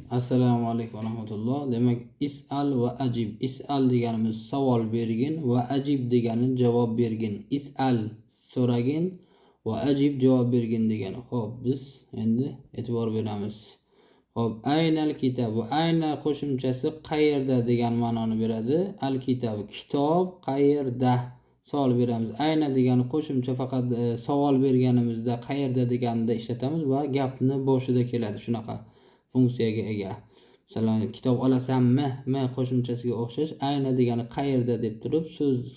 Assalomu alaykum va rahmatulloh. Demak, is'al va ajib. Is'al deganimiz savol bergin va ajib degani javob bergin. Is'al so'ragin va ajib javob bergin degani. Xo'p, biz endi e'tibor beramiz. Xo'p, aynal kitob. Ayna qo'shimchasi qayerda degan ma'noni beradi. Al kitob kitob qayerda savol beramiz. Ayna degani qo'shimcha faqat savol berganimizda qayerda deganida ishlatamiz va gapni boshida keladi. Shunaqa funksiyaga ega. Masalan, kitob olasanmi? M qo'shimchasiga o'xshash. Ayna degani qayerda deb turib,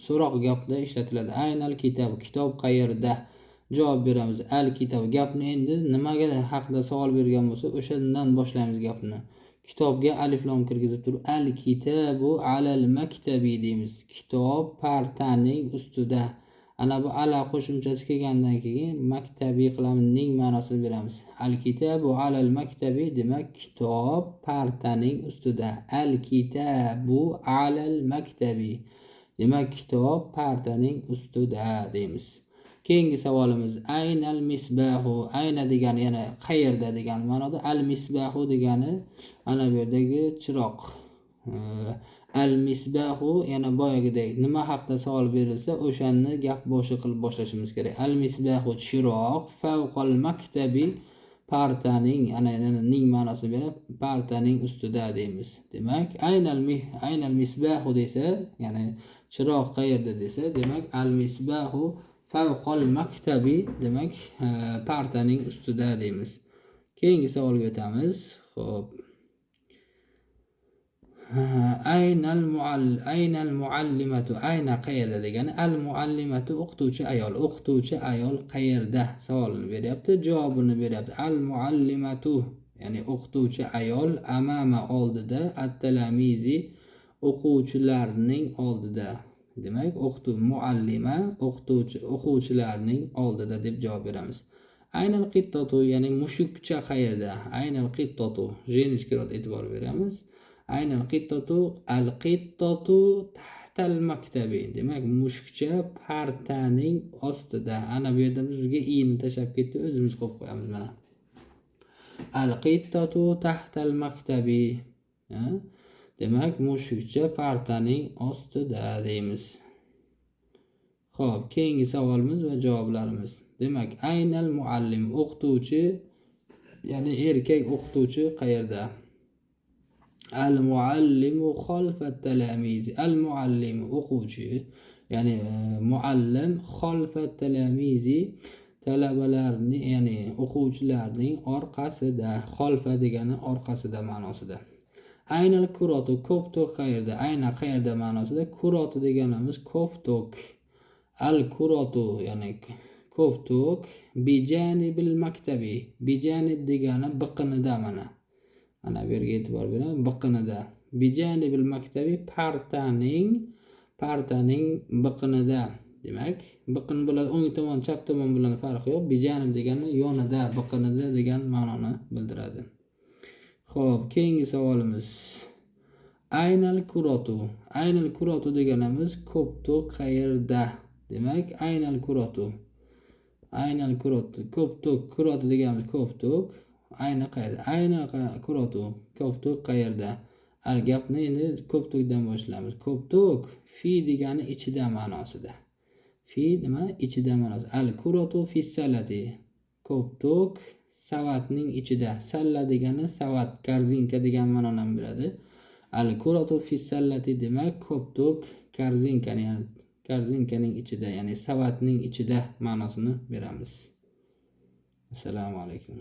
so'roq gapda ishlatiladi. Aynal kitob, kitob qayerda? Javob beramiz. Al kitob. Gapni endi nimaga haqida savol bergan bo'lsa, o'shandan boshlaymiz gapni. Kitobga alif lam kirgizib turib, al kitabu alal maktabi deymiz. Kitob partaning ustida. Ana bu ala qo'shimchasi kelgandan keyin maktabiy qilamizning ma'nosini beramiz. Al kitabu alal maktabi demak kitob partaning ustida. Al kitabu alal maktabi demak kitob partaning ustida deymiz. Keyingi savolimiz aynal misbahu. Ayna degani yana qayerda degan ma'noda. Al misbahu degani ana bu yerdagi chiroq. Al misbahu yana boyagidek nima haqida savol berilsa o'shanni gap boshi qilib boshlashimiz kerak. Al misbahu chiroq fawqal maktabi partaning ana ning ma'nosini berib partaning ustida deymiz. Demak aynal misbahu desa ya'ni chiroq qayerda desa demak al misbahu fawqal maktabi demak partaning ustida deymiz. Keyingi savolga o'tamiz. Xo'p. Aynal muallimatu. Ayna qayerda degani al muallimatu o'qituvchi ayol qayerda savolini beryapti, javobini beryapti. Al muallimatu ya'ni o'qituvchi ayol amama oldida, at-talamizi o'quvchilarning oldida. Demak, muallima o'quvchilarning oldida deb javob beramiz. Aynal qittatu ya'ni mushukcha qayerda? Aynal qittatu jeniskiga e'tibor beramiz. Aynal qittatu al qittatu tahtal maktabi. Demak, mushukcha partaning ostida. Ana bu yerda bizga i'ni tashab ketdi, o'zimiz qo'yib qo'yamiz mana. Al qittatu tahtal maktabi. Demak, mushukcha partaning ostida deymiz. Xo'p, keyingi savolimiz va javoblarimiz. Demak, aynal muallim o'qituvchi ya'ni erkak o'qituvchi qayerda? Al muallimu xalfa talamiz. Al muallim o'quvchi ya'ni muallim xalfa talamizi talabalarni ya'ni o'quvchilarning orqasida. Xalfa degani orqasida ma'nosida. Aynal kuratu ko'p-to'k qayerda? Ayna qayerda ma'nosida. Kuratu deganimiz ko'p-to'k. Al kuratu ya'ni ko'p-to'k bijanibil maktabi. Bijanib degani biqinida mana. Ana bu yerga e'tibor beramiz. Biqinida. Bijanibil maktabi partaning biqinida. Demak, biqin bilan o'ng tomon, chap tomon bilan farqi yo'q. Bijanib degani yonida, biqinida degan ma'noni bildiradi. Xo'p, keyingi savolimiz. Aynal kuratu. Aynal kuratu deganimiz ko'p-to'k qayerda? Demak, aynal kuratu. Aynal kuratu. Ko'p-to'k kuratu deganimiz ko'p-to'k. Ayna qayerda? Ayna kuratu. Ko'p-to'k qayerda? Al gapni endi ko'p-to'kdan boshlaymiz. Ko'p-to'k fi degani ichida ma'nosida. Fi nima? Ichida ma'nosi. Al kuratu fi salati. Ko'p-to'k savatning ichida. Salla degani savat, korzinka degan ma'noni beradi. Al kuratu fi salati demak ko'p-to'k korzinkaning ichida, ya'ni savatning ichida ma'nosini beramiz. Assalomu alaykum.